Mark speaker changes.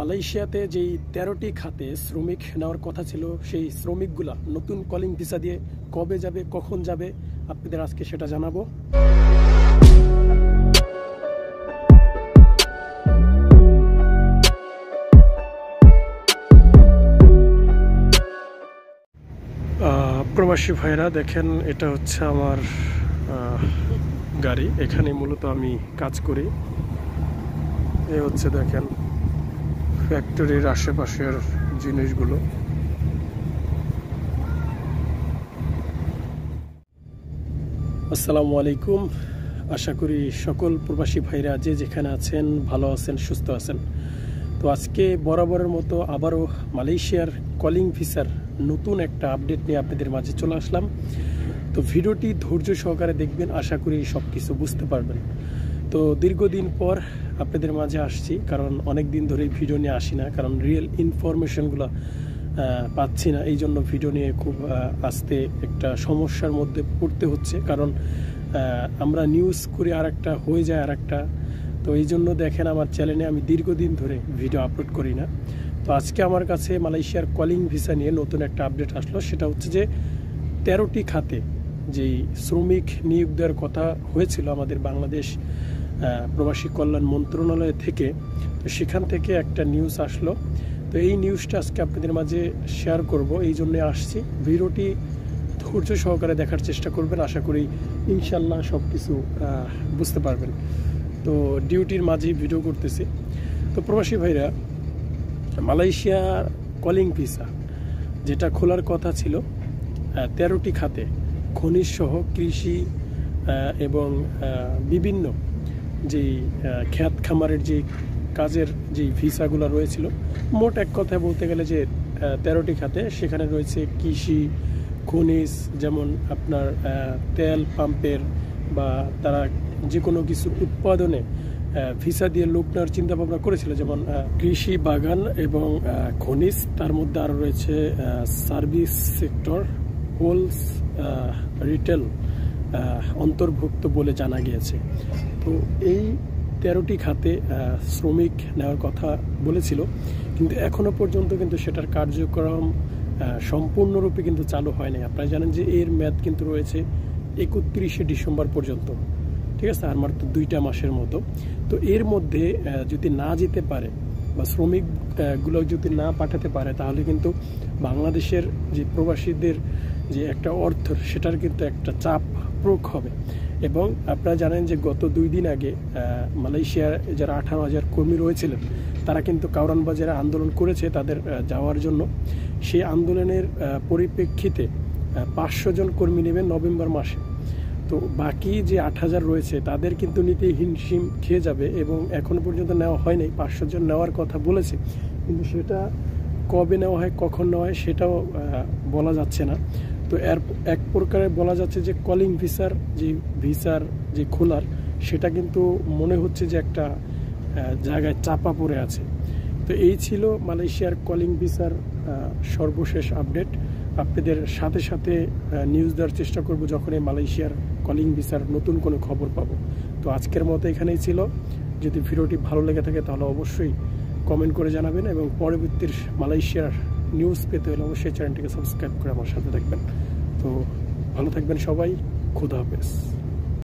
Speaker 1: মালয়েশিয়াতে যেই 13টি খাতে শ্রমিক নেওয়ার কথা ছিল সেই শ্রমিকগুলা নতুন কলিং ভিসা দিয়ে কবে যাবে কখন যাবে আপনাদের আজকে সেটা জানাবো। প্রবাসী ভাইরা দেখেন, এটা হচ্ছে আমার গাড়ি। এখানে মূলত আমি কাজ করি। এ হচ্ছে দেখেন ফ্যাক্টরির আশেপাশের জিনিসগুলো। আসসালামু আলাইকুম, আশা করি সকল প্রবাসী ভাইরা যে যেখানে আছেন ভালো আছেন, সুস্থ আছেন। তো আজকে বরাবরের মতো আবারও মালয়েশিয়ার কলিং ভিসার নতুন একটা আপডেট নিয়ে আপনাদের মাঝে চলে আসলাম। তো ভিডিওটি ধৈর্য সহকারে দেখবেন, আশা করি সব কিছু বুঝতে পারবেন। তো দীর্ঘদিন পর আপনাদের মাঝে আসছি, কারণ অনেক দিন ধরেই ভিডিও নিয়ে আসি না, কারণ রিয়েল ইনফরমেশনগুলো পাচ্ছি না। এই জন্য ভিডিও নিয়ে খুব আস্তে একটা সমস্যার মধ্যে পড়তে হচ্ছে, কারণ আমরা নিউজ করি আর একটা হয়ে যায় আর একটা। তো এই জন্য দেখেন আমার চ্যানেলে আমি দীর্ঘদিন ধরে ভিডিও আপলোড করি না। তো আজকে আমার কাছে মালয়েশিয়ার কলিং ভিসা নিয়ে নতুন একটা আপডেট আসলো। সেটা হচ্ছে যে 13টি খাতে যেই শ্রমিক নিয়োগ দেওয়ার কথা হয়েছিল আমাদের বাংলাদেশ প্রবাসী কল্যাণ মন্ত্রণালয় থেকে, তো সেখান থেকে একটা নিউজ আসলো। তো এই নিউজটা আজকে আপনাদের মাঝে শেয়ার করব, এই জন্যে আসছি। ভিডিওটি ধৈর্য সহকারে দেখার চেষ্টা করবেন, আশা করি ইনশাল্লাহ সব কিছু বুঝতে পারবেন। তো ডিউটির মাঝেই ভিডিও করতেছি। তো প্রবাসী ভাইরা, মালয়েশিয়ার কলিং ভিসা যেটা খোলার কথা ছিল 13টি খাতে, খনিজ সহ কৃষি এবং বিভিন্ন যেই খ্যাত খামারের যে কাজের যেই ভিসাগুলো রয়েছিল, মোট এক কথায় বলতে গেলে যে 13টি খাতে, সেখানে রয়েছে কৃষি, খনিজ, যেমন আপনার তেল পাম্পের বা তারা যে কোনো কিছু উৎপাদনে ভিসা দিয়ে লোক নেওয়ার চিন্তা ভাবনা করেছিল, যেমন কৃষি, বাগান এবং খনিজ। তার মধ্যে আরও রয়েছে সার্ভিস সেক্টর, হোলস, রিটেল অন্তর্ভুক্ত বলে জানা গিয়েছে। তো এই 13টি খাতে শ্রমিক নেওয়ার কথা বলেছিল, কিন্তু এখনো পর্যন্ত কিন্তু সেটার কার্যক্রম সম্পূর্ণরূপে কিন্তু চালু হয়নি। আপনারা জানেন যে এর মেয়াদ কিন্তু রয়েছে 31শে ডিসেম্বর পর্যন্ত, ঠিক আছে, আর মাত্র 2টা মাসের মতো। তো এর মধ্যে যদি না যেতে পারে বা শ্রমিকগুলো যদি না পাঠাতে পারে, তাহলে কিন্তু বাংলাদেশের যে প্রবাসীদের যে একটা অর্থ, সেটার কিন্তু একটা চাপ প্রয়োগ হবে। এবং আপনারা জানেন যে গত 2 দিন আগে মালয়েশিয়ার যারা 18,000 কর্মী রয়েছিলেন, তারা কিন্তু কাউরান বাজারে আন্দোলন করেছে তাদের যাওয়ার জন্য। সেই আন্দোলনের পরিপ্রেক্ষিতে 500 জন কর্মী নেবেন নভেম্বর মাসে। তো বাকি যে 8,000 রয়েছে তাদের কিন্তু নিতে হিমশিম খেয়ে যাবে, এবং এখনো পর্যন্ত নেওয়া হয়নি। 500 জন নেওয়ার কথা বলেছে, কিন্তু সেটা কবে নেওয়া হয়, কখন নেওয়া হয়, সেটাও বলা যাচ্ছে না। তো এর এক প্রকারে বলা যাচ্ছে যে কলিং ভিসার যে খোলার, সেটা কিন্তু মনে হচ্ছে যে একটা জায়গায় চাপা পড়ে আছে। তো এই ছিল মালয়েশিয়ার কলিং ভিসার সর্বশেষ আপডেট। আপনাদের সাথে সাথে নিউজ দেওয়ার চেষ্টা করব যখনই মালয়েশিয়ার কলিং ভিসার নতুন কোনো খবর পাবো। তো আজকের মতো এখানেই ছিল। যদি ভিডিওটি ভালো লেগে থাকে তাহলে অবশ্যই কমেন্ট করে জানাবেন, এবং পরবর্তী মালয়েশিয়ার নিউজ পেতে হলে অবশ্যই চ্যানেলটিকে সাবস্ক্রাইব করে আমার সাথে থাকবেন। তো ভালো থাকবেন সবাই, খোদা হাফেজ।